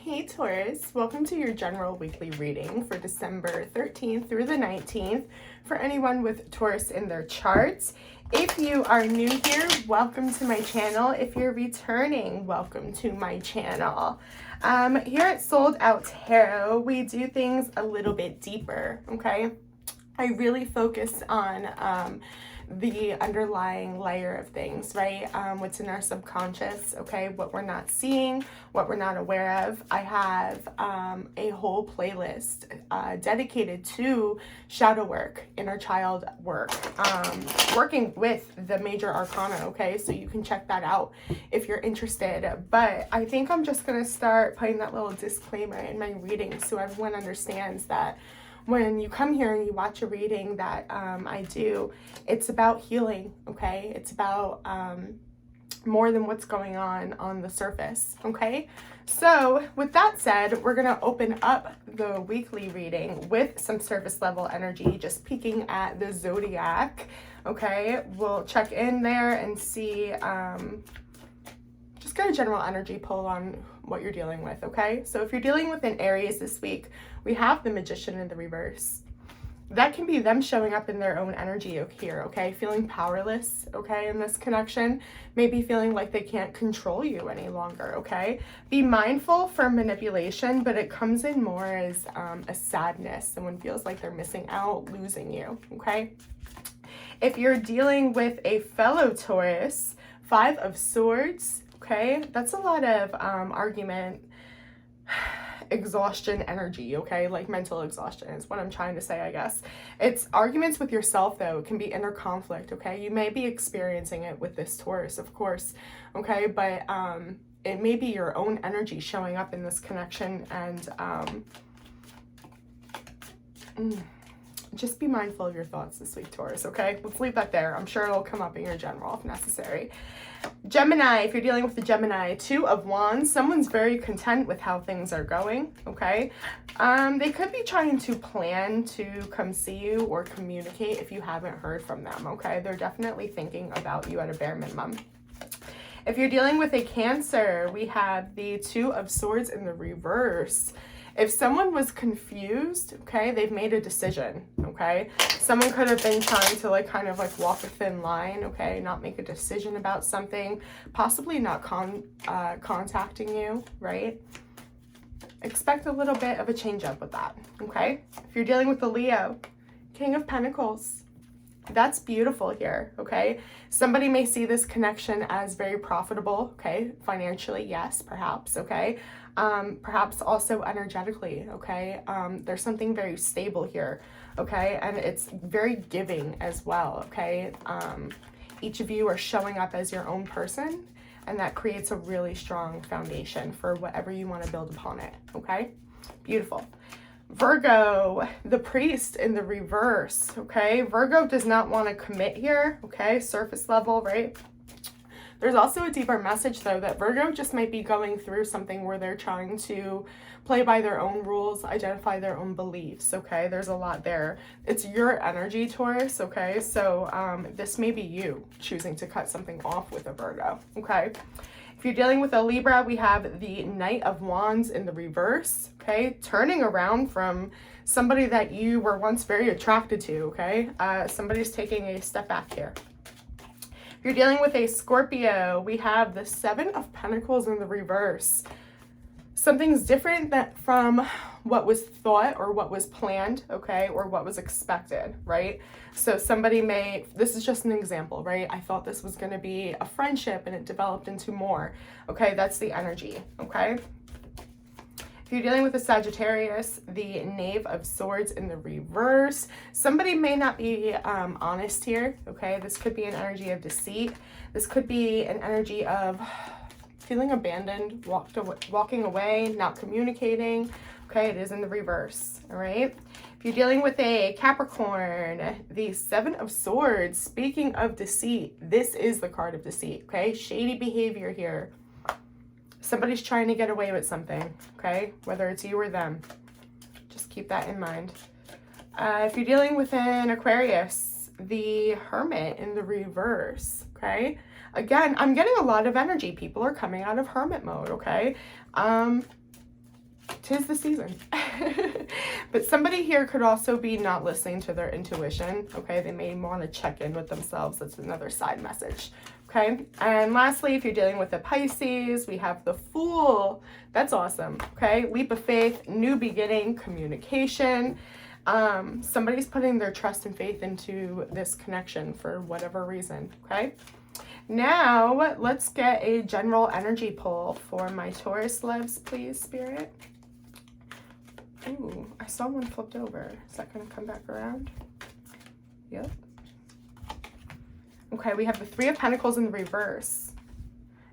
Hey Taurus, welcome to your general weekly reading for December 13th through the 19th for anyone with Taurus in their charts. If you are new here, welcome to my channel. If you're returning, welcome to my channel. Here at Sold Out Tarot, we do things a little bit deeper, okay? I really focus on the underlying layer of things, right? What's in our subconscious, okay? What we're not seeing, what we're not aware of. I have a whole playlist dedicated to shadow work, inner child work, working with the major arcana, okay? So you can check that out if you're interested. But I think I'm just gonna start putting that little disclaimer in my reading so everyone understands that when you come here and you watch a reading that I do, it's about healing, okay? It's about more than what's going on the surface, okay? So with that said, we're gonna open up the weekly reading with some surface level energy, just peeking at the zodiac, okay? We'll check in there and see, just get a general energy pull on what you're dealing with, okay? So if you're dealing with an Aries this week, we have the Magician in the reverse. That can be them showing up in their own energy here, okay? Feeling powerless, okay, in this connection. Maybe feeling like they can't control you any longer, okay? Be mindful for manipulation, but it comes in more as a sadness. Someone feels like they're missing out, losing you, okay? If you're dealing with a fellow Taurus, Five of Swords, okay? That's a lot of argument, exhaustion energy, okay? Like mental exhaustion is what I'm trying to say, I guess. It's arguments with yourself, though. It can be inner conflict, okay? You may be experiencing it with this Taurus, of course, okay? But it may be your own energy showing up in this connection, and just be mindful of your thoughts this week, Taurus, okay? Let's leave that there. I'm sure it'll come up in your general if necessary. Gemini, if you're dealing with the Gemini, Two of Wands, someone's very content with how things are going, okay? They could be trying to plan to come see you or communicate if you haven't heard from them, okay? They're definitely thinking about you at a bare minimum. If you're dealing with a Cancer, we have the Two of Swords in the reverse. If someone was confused, okay, they've made a decision, okay? Someone could have been trying to kind of walk a thin line, okay? Not make a decision about something, possibly not contacting you, right? Expect a little bit of a change up with that, okay? If you're dealing with the Leo, King of Pentacles, that's beautiful here, okay? Somebody may see this connection as very profitable, okay? Financially, yes, perhaps, okay? Perhaps also energetically, okay? There's something very stable here, okay? And it's very giving as well, okay? Each of you are showing up as your own person, and that creates a really strong foundation for whatever you want to build upon it, okay? Beautiful. Virgo, the Priest in the reverse, okay? Virgo does not want to commit here, okay? Surface level, right? There's also a deeper message, though, that Virgo just might be going through something where they're trying to play by their own rules, identify their own beliefs, okay? There's a lot there. It's your energy, Taurus, okay? So this may be you choosing to cut something off with a Virgo, okay? If you're dealing with a Libra, we have the Knight of Wands in the reverse, okay? Turning around from somebody that you were once very attracted to, okay? Somebody's taking a step back here. If you're dealing with a Scorpio, we have the Seven of Pentacles in the reverse. Something's different from what was thought or what was planned, okay, or what was expected, right? So somebody may, this is just an example, right? I thought this was going to be a friendship and it developed into more, okay? That's the energy, okay? If you're dealing with a Sagittarius, the Knave of Swords in the reverse, somebody may not be honest here, okay? This could be an energy of deceit. This could be an energy of feeling abandoned, walking away, not communicating, okay? It is in the reverse, all right? If you're dealing with a Capricorn, the Seven of Swords, speaking of deceit, this is the card of deceit, okay? Shady behavior here. Somebody's trying to get away with something, okay? Whether it's you or them. Just keep that in mind. If you're dealing with an Aquarius, the Hermit in the reverse, okay? Again, I'm getting a lot of energy. People are coming out of hermit mode, okay? 'tis the season. But somebody here could also be not listening to their intuition, okay? They may want to check in with themselves. That's another side message, okay? And lastly, if you're dealing with a Pisces, we have the Fool. That's awesome, okay? Leap of faith, new beginning, communication. Somebody's putting their trust and faith into this connection for whatever reason, okay? Now, let's get a general energy pull for my Taurus loves, please, Spirit. Ooh, I saw one flipped over. Is that going to come back around? Yep. Okay, we have the Three of Pentacles in the reverse.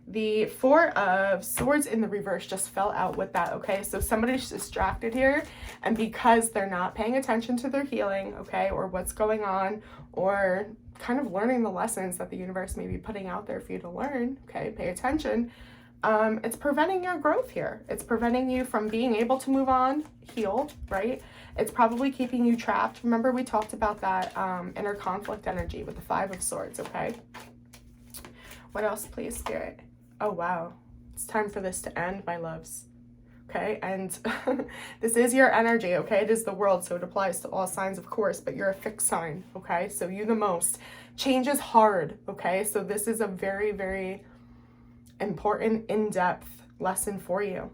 The Four of Swords in the reverse just fell out with that, okay? So somebody's distracted here, and because they're not paying attention to their healing, okay, or what's going on, or kind of learning the lessons that the universe may be putting out there for you to learn, okay, pay attention. It's preventing your growth here. It's preventing you from being able to move on, heal, right? It's probably keeping you trapped. Remember, we talked about that inner conflict energy with the Five of Swords, okay? What else, please, Spirit? Oh, wow. It's time for this to end, my loves. Okay, and this is your energy, okay? It is the world, so it applies to all signs, of course, but you're a fixed sign, okay? So you the most. Change is hard, okay? So this is a very, very important, in-depth lesson for you.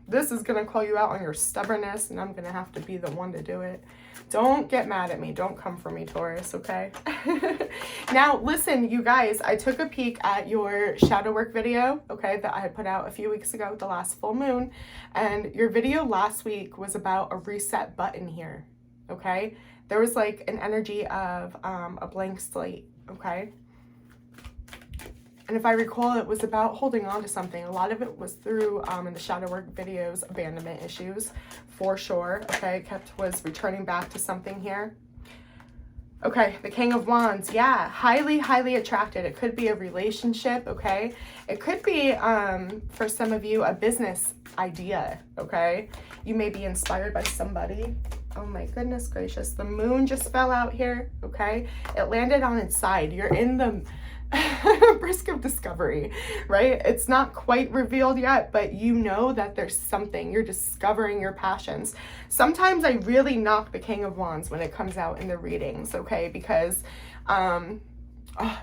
This is going to call you out on your stubbornness, and I'm going to have to be the one to do it. Don't get mad at me. Don't come for me, Taurus, okay? Now, listen, you guys, I took a peek at your shadow work video, okay, that I had put out a few weeks ago, the last full moon, and your video last week was about a reset button here, okay? There was like an energy of a blank slate, okay? And if I recall, it was about holding on to something. A lot of it was through, in the shadow work videos, abandonment issues, for sure. Okay, was returning back to something here. Okay, the King of Wands. Yeah, highly, highly attracted. It could be a relationship, okay? It could be, for some of you, a business idea, okay? You may be inspired by somebody. Oh my goodness gracious. The moon just fell out here, okay? It landed on its side. You're in the risk of discovery, right? It's not quite revealed yet, but you know that there's something. You're discovering your passions. Sometimes I really knock the King of Wands when it comes out in the readings, okay? Because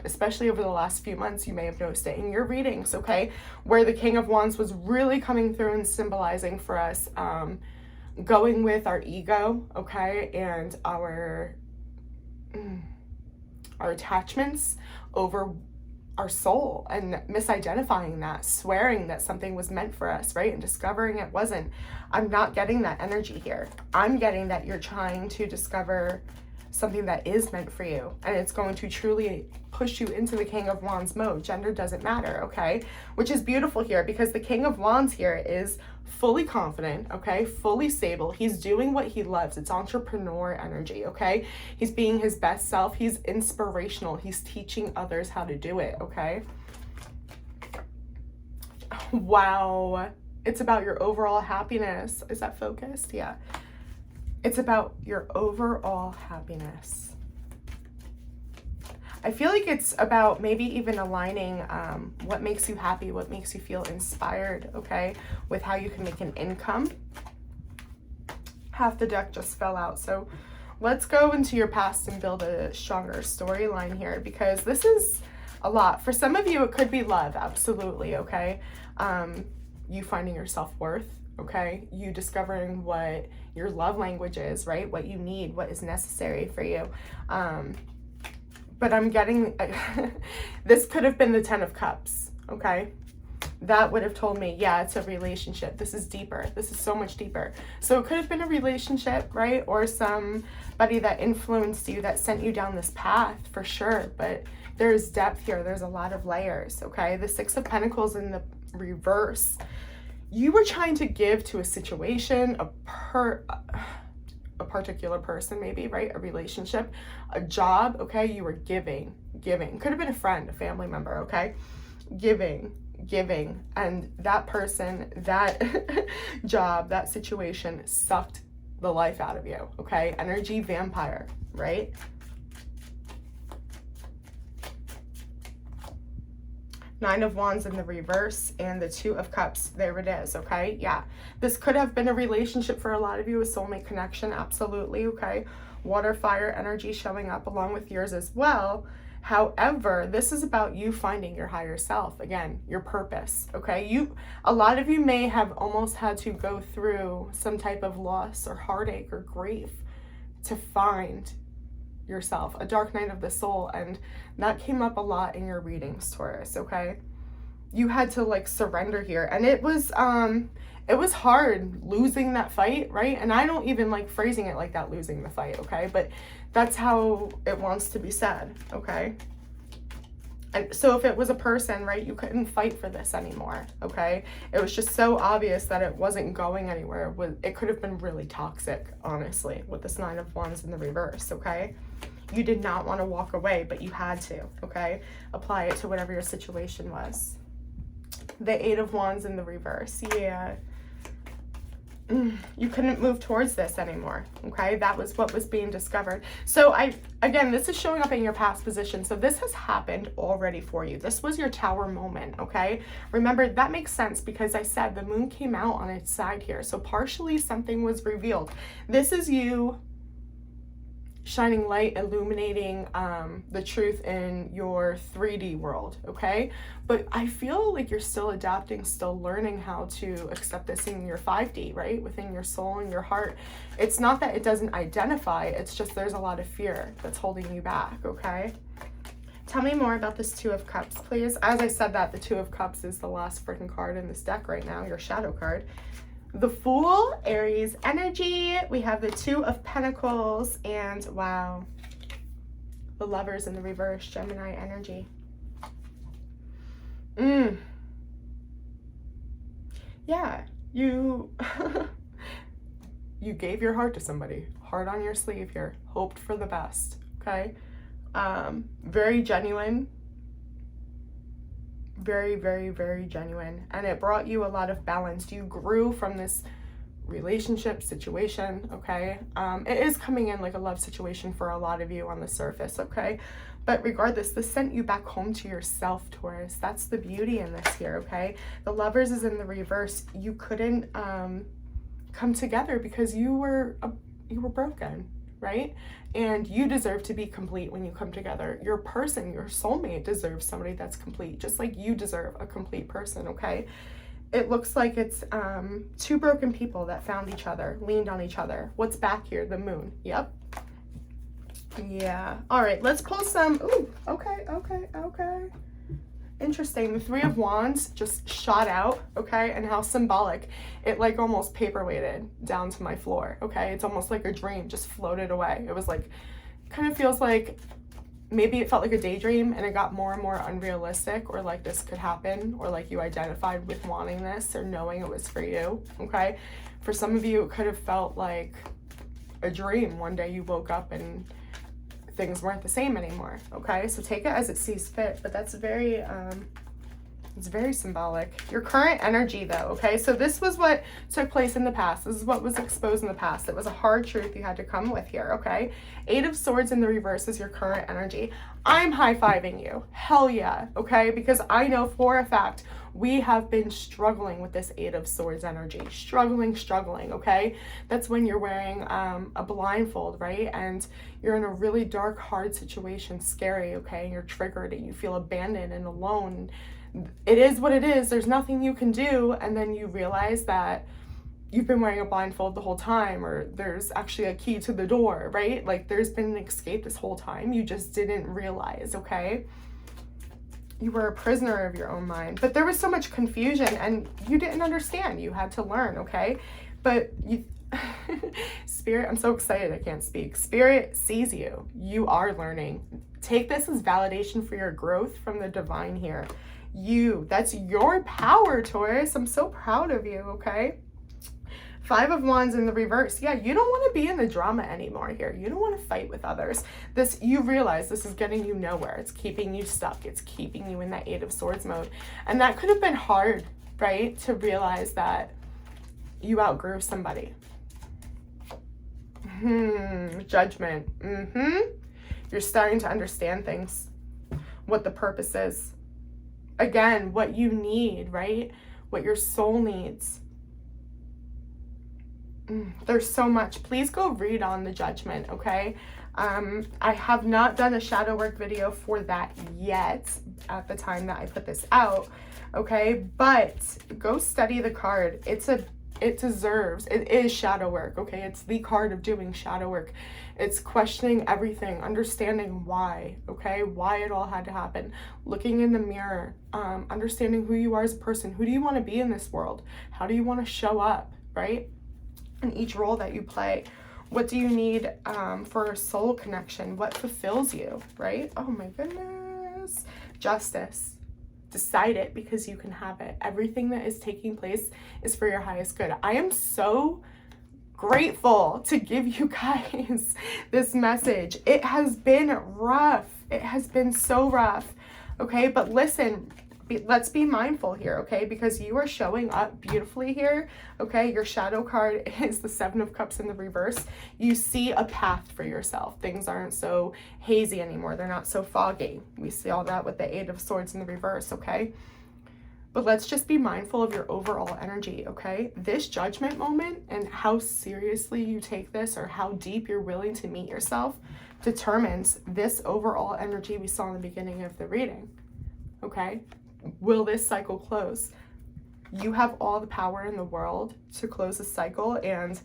especially over the last few months, you may have noticed it in your readings, okay? Where the King of Wands was really coming through and symbolizing for us going with our ego, okay? And our attachments over our soul, and misidentifying that, swearing that something was meant for us, right? And discovering it wasn't. I'm not getting that energy here. I'm getting that you're trying to discover something that is meant for you, and it's going to truly push you into the King of Wands mode. Gender doesn't matter, okay? Which is beautiful here, because the King of Wands here is fully confident, okay? Fully stable. He's doing what he loves. It's entrepreneur energy, okay? He's being his best self. He's inspirational. He's teaching others how to do it, okay? Wow. It's about your overall happiness. Is that focused? Yeah. It's about your overall happiness. I feel like it's about maybe even aligning what makes you happy, what makes you feel inspired, okay, with how you can make an income. Half the deck just fell out. So let's go into your past and build a stronger storyline here, because this is a lot. For some of you, it could be love, absolutely, okay? You finding your self-worth, okay? You discovering what your love language is, right? What you need, what is necessary for you. But I'm getting, this could have been the 10 of Cups, okay? That would have told me, yeah, it's a relationship. This is deeper. This is so much deeper. So it could have been a relationship, right? Or somebody that influenced you, that sent you down this path, for sure. But there's depth here. There's a lot of layers, okay? The Six of Pentacles in the reverse. You were trying to give to a situation, a particular person, maybe, right? A relationship, a job, okay? You were giving. Could have been a friend, a family member, okay? Giving, and that person, that job, that situation sucked the life out of you, okay? Energy vampire, right? Nine of Wands in the reverse, and the Two of Cups. There it is, okay? Yeah. This could have been a relationship for a lot of you, a soulmate connection, absolutely, okay? Water, fire energy showing up along with yours as well. However, this is about you finding your higher self, again, your purpose, okay? A lot of you may have almost had to go through some type of loss or heartache or grief to find yourself, a dark night of the soul, and that came up a lot in your readings, Taurus, okay? You had to like surrender here, and it was hard losing that fight, right? And I don't even like phrasing it like that, losing the fight, okay? But that's how it wants to be said, okay? And so if it was a person, right, you couldn't fight for this anymore, okay? It was just so obvious that it wasn't going anywhere. It could have been really toxic, honestly, with this Nine of Wands in the reverse, okay? You did not want to walk away, but you had to, okay? Apply it to whatever your situation was. The Eight of Wands in the reverse, yeah. You couldn't move towards this anymore, okay? That was what was being discovered. So again, this is showing up in your past position. So this has happened already for you. This was your Tower moment, okay? Remember, that makes sense because I said the moon came out on its side here. So partially something was revealed. This is you shining light, illuminating the truth in your 3D world, okay? But I feel like you're still adapting, still learning how to accept this in your 5D, right? Within your soul and your heart. It's not that it doesn't identify, it's just there's a lot of fear that's holding you back, okay? Tell me more about this Two of Cups, please. As I said that, the Two of Cups is the last freaking card in this deck right now, your shadow card. The Fool, Aries energy. We have the Two of Pentacles, and wow, the Lovers in the reverse, Gemini energy. Yeah, you you gave your heart to somebody, heart on your sleeve here, hoped for the best, okay? Very genuine. Very, very, very genuine, and it brought you a lot of balance. You grew from this relationship situation, okay? It is coming in like a love situation for a lot of you on the surface, okay? But regardless, this sent you back home to yourself, Taurus. That's the beauty in this here, okay? The Lovers is in the reverse. You couldn't come together because you were broken, right? And you deserve to be complete when you come together. Your person, your soulmate deserves somebody that's complete, just like you deserve a complete person, okay? It looks like it's two broken people that found each other, leaned on each other. What's back here? The moon. Yep. Yeah. All right, let's pull some. Ooh, okay. Interesting. The Three of Wands just shot out, okay? And how symbolic. It like almost paperweighted down to my floor, okay? It's almost like a dream just floated away. It was like, kind of feels like maybe it felt like a daydream and it got more and more unrealistic, or like this could happen, or like you identified with wanting this or knowing it was for you, okay? For some of you, it could have felt like a dream. One day you woke up and things weren't the same anymore, okay? So take it as it sees fit, but that's very it's very symbolic. Your current energy though, okay? So this was what took place in the past. This is what was exposed in the past. It was a hard truth you had to come with here, okay? Eight of Swords in the reverse is your current energy. I'm high-fiving you. Hell yeah, okay? Because I know for a fact we have been struggling with this Eight of Swords energy. Struggling, okay? That's when you're wearing a blindfold, right? And you're in a really dark, hard situation, scary, okay? And you're triggered and you feel abandoned and alone. It is what it is. There's nothing you can do. And then you realize that you've been wearing a blindfold the whole time, or there's actually a key to the door, right? Like there's been an escape this whole time. You just didn't realize, okay? You were a prisoner of your own mind, but there was so much confusion and you didn't understand. You had to learn, okay? But you, Spirit, I'm so excited I can't speak. Spirit sees you. You are learning. Take this as validation for your growth from the divine here. That's your power, Taurus. I'm so proud of you, okay? Five of Wands in the reverse. Yeah, you don't want to be in the drama anymore here. You don't want to fight with others. You realize this is getting you nowhere. It's keeping you stuck. It's keeping you in that Eight of Swords mode. And that could have been hard, right? To realize that you outgrew somebody. Judgment. You're starting to understand things. What the purpose is. again, what you need, right? What your soul needs. There's so much. Please go read on the Judgment, okay? I have not done a shadow work video for that yet at the time that I put this out, okay? But go study the card. It deserves, it is shadow work, okay? It's the card of doing shadow work. It's questioning everything, understanding why, okay? Why it all had to happen. Looking in the mirror, understanding who you are as a person. Who do you want to be in this world? How do you want to show up, right? In each role that you play. What do you need for a soul connection? What fulfills you, right? Oh my goodness. Justice. Decide it because you can have it. Everything that is taking place is for your highest good. I am so grateful to give you guys this message. It has been rough. It has been so rough. Okay, but listen, let's be mindful here, okay? Because you are showing up beautifully here, okay? Your shadow card is the Seven of Cups in the reverse. You see a path for yourself. Things aren't so hazy anymore. They're not so foggy. We see all that with the Eight of Swords in the reverse, okay? But let's just be mindful of your overall energy, okay? This Judgment moment and how seriously you take this or how deep you're willing to meet yourself determines this overall energy we saw in the beginning of the reading, okay? Will this cycle close? You have all the power in the world to close this cycle, and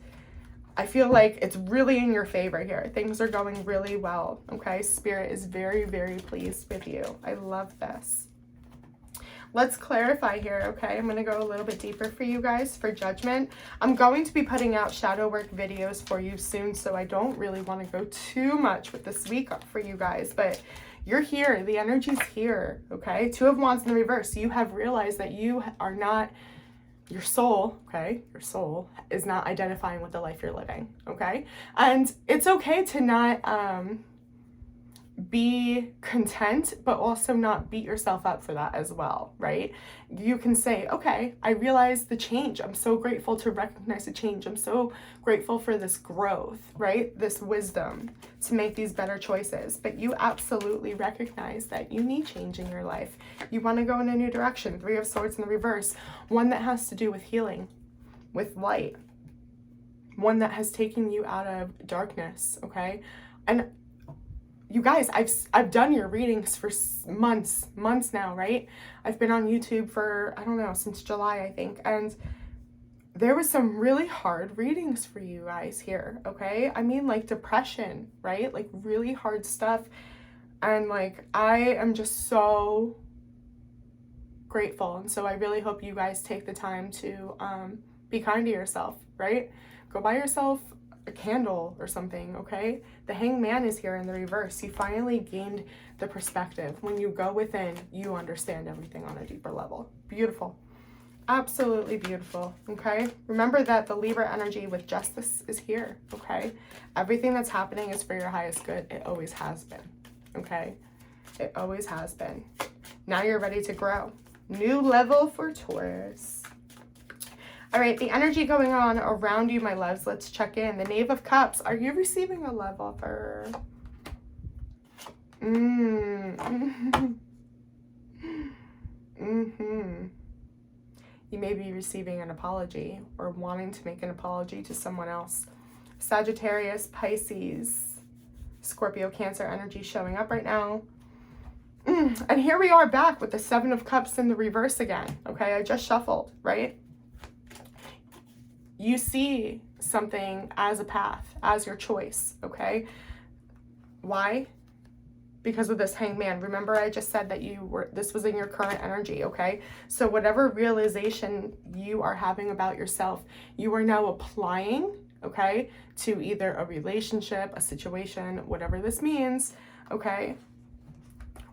I feel like it's really in your favor here. Things are going really well, okay? Spirit is very, very pleased with you. I love this. Let's clarify here, okay? I'm going to go a little bit deeper for you guys for Judgment. I'm going to be putting out shadow work videos for you soon, so I don't really want to go too much with this week for you guys, but you're here. The energy's here, okay? Two of Wands in the reverse. You have realized that you are not, your soul, okay? Your soul is not identifying with the life you're living, okay? And it's okay to not be content, but also not beat yourself up for that as well, right? You can say, okay, I realize the change. I'm so grateful to recognize the change. I'm so grateful for this growth, right? This wisdom to make these better choices. But you absolutely recognize that you need change in your life. You want to go in a new direction. Three of Swords in the reverse. One that has to do with healing, with light. One that has taken you out of darkness, okay? And you guys, I've done your readings for months now, right? I've been on YouTube for, I don't know, since July, I think. And there was some really hard readings for you guys here, okay? I mean, like depression, right? Like really hard stuff. And like, I am just so grateful. And so I really hope you guys take the time to be kind to yourself, right? Go buy yourself a candle or something, okay? The Hanged Man is here in the reverse. You finally gained the perspective. When you go within, you understand everything on a deeper level. Beautiful. Absolutely beautiful, okay? Remember that the Libra energy with justice is here, okay? Everything that's happening is for your highest good. It always has been, okay? It always has been. Now you're ready to grow. New level for Taurus. All right, the energy going on around you, my loves. Let's check in. The Knave of Cups. Are you receiving a love offer? You may be receiving an apology or wanting to make an apology to someone else. Sagittarius, Pisces, Scorpio, Cancer energy showing up right now. And here we are back with the Seven of Cups in the reverse again. Okay, I just shuffled, right? You see something as a path, as your choice, okay? Why? Because of this Hanged Man. Remember, I just said that this was in your current energy, okay? So whatever realization you are having about yourself, you are now applying, okay, to either a relationship, a situation, whatever this means, okay?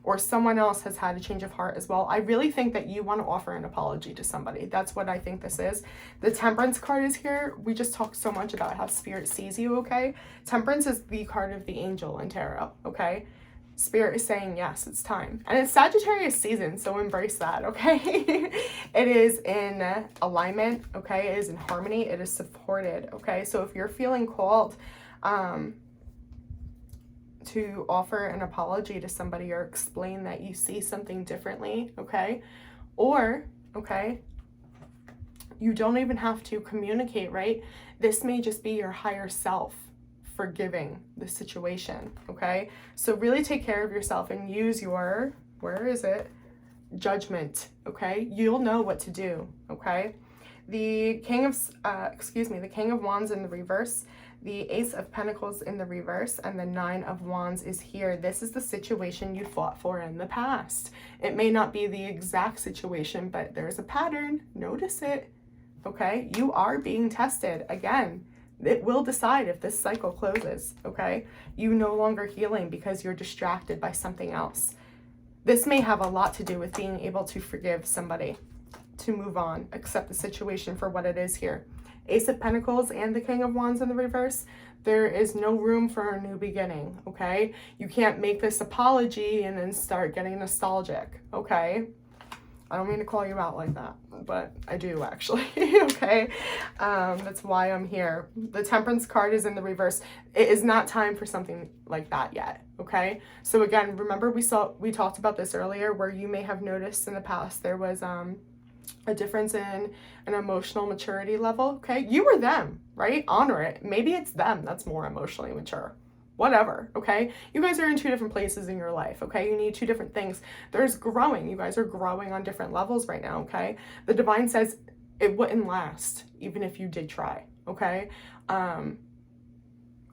Or someone else has had a change of heart as well. I really think that you want to offer an apology to somebody. That's what I think this is. The Temperance card is here. We just talked so much about how Spirit sees you, okay? Temperance is the card of the angel in tarot, okay? Spirit is saying, yes, it's time. And it's Sagittarius season, so embrace that, okay? It is in alignment, okay? It is in harmony. It is supported, okay? So if you're feeling called to offer an apology to somebody or explain that you see something differently, okay? Or, okay, you don't even have to communicate, right? This may just be your higher self forgiving the situation, okay? So really take care of yourself and use your, where is it? Judgment, okay? You'll know what to do, okay? The King of Wands in the reverse, the Ace of Pentacles in the reverse, and the Nine of Wands is here. This is the situation you fought for in the past. It may not be the exact situation, but there's a pattern. Notice it, okay? You are being tested. Again, it will decide if this cycle closes, okay? You no longer healing because you're distracted by something else. This may have a lot to do with being able to forgive somebody, to move on, accept the situation for what it is here. Ace of Pentacles and the King of Wands in the reverse, there is no room for a new beginning, okay? You can't make this apology and then start getting nostalgic, okay? I don't mean to call you out like that, but I do actually, okay? That's why I'm here. The Temperance card is in the reverse. It is not time for something like that yet, okay? So again, remember we talked about this earlier where you may have noticed in the past there was a difference in an emotional maturity level, okay? You or them, right? Honor it. Maybe it's them that's more emotionally mature. Whatever, okay? You guys are in two different places in your life, okay? You need two different things. There's growing. You guys are growing on different levels right now, okay? The divine says it wouldn't last, even if you did try, okay?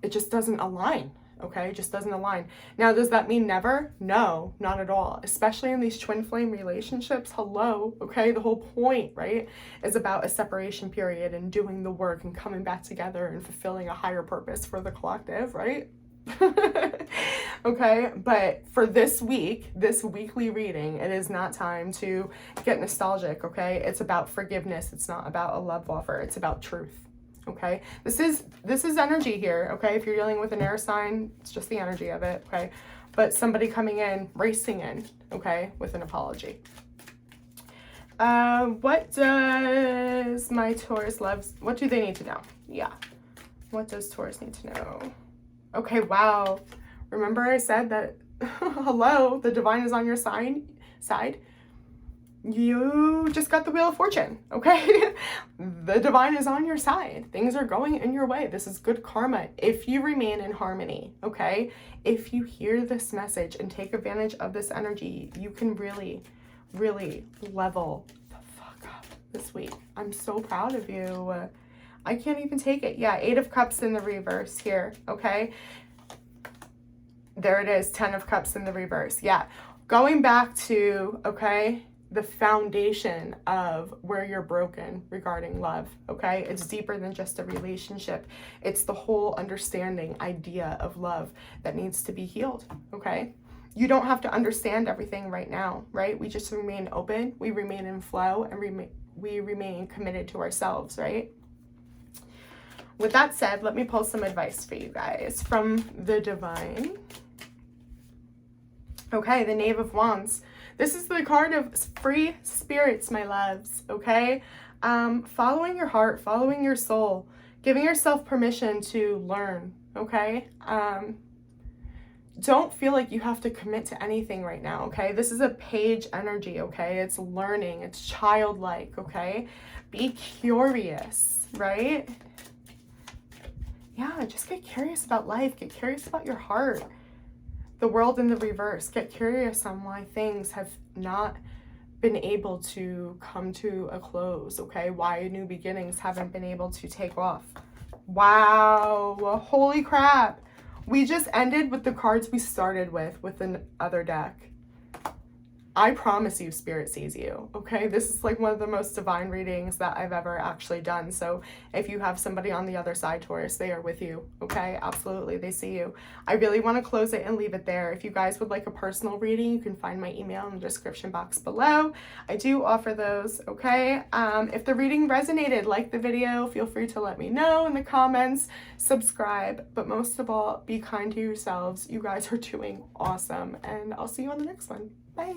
It just doesn't align, okay? It just doesn't align. Now, does that mean never? No, not at all. Especially in these twin flame relationships, hello, okay? The whole point, right, is about a separation period and doing the work and coming back together and fulfilling a higher purpose for the collective, right? Okay, but for this week, this weekly reading, it is not time to get nostalgic, okay? It's about forgiveness. It's not about a love offer. It's about truth, okay? This is energy here, okay? If you're dealing with an air sign, it's just the energy of it, okay? But somebody coming in, racing in, okay, with an apology. What does my Taurus loves, what do they need to know? Yeah. What does Taurus need to know? Okay, wow. Remember I said that, hello, the divine is on your side? You just got the Wheel of Fortune, okay? The divine is on your side. Things are going in your way. This is good karma if you remain in harmony, okay? If you hear this message and take advantage of this energy, you can really, really level the fuck up this week. I'm so proud of you. I can't even take it. Yeah, 8 of Cups in the reverse here, okay? There it is, 10 of Cups in the reverse. Yeah, going back to, okay, the foundation of where you're broken regarding love, okay? It's deeper than just a relationship. It's the whole understanding, idea of love that needs to be healed, okay? You don't have to understand everything right now, right? We just remain open, we remain in flow, and we remain committed to ourselves, right? With that said, let me pull some advice for you guys from the divine. Okay, the Knave of Wands. This is the card of free spirits, my loves, okay? Following your heart, following your soul, giving yourself permission to learn, okay? Don't feel like you have to commit to anything right now, okay? This is a page energy, okay? It's learning, it's childlike, okay? Be curious, right? Yeah, just get curious about life. Get curious about your heart. The world in the reverse. Get curious on why things have not been able to come to a close, okay? Why new beginnings haven't been able to take off. Wow. Holy crap. We just ended with the cards we started with the other deck. I promise you, Spirit sees you, okay? This is like one of the most divine readings that I've ever actually done. So if you have somebody on the other side, Taurus, they are with you, okay? Absolutely, they see you. I really want to close it and leave it there. If you guys would like a personal reading, you can find my email in the description box below. I do offer those, okay? If the reading resonated, like the video, feel free to let me know in the comments, subscribe, but most of all, be kind to yourselves. You guys are doing awesome, and I'll see you on the next one. Bye.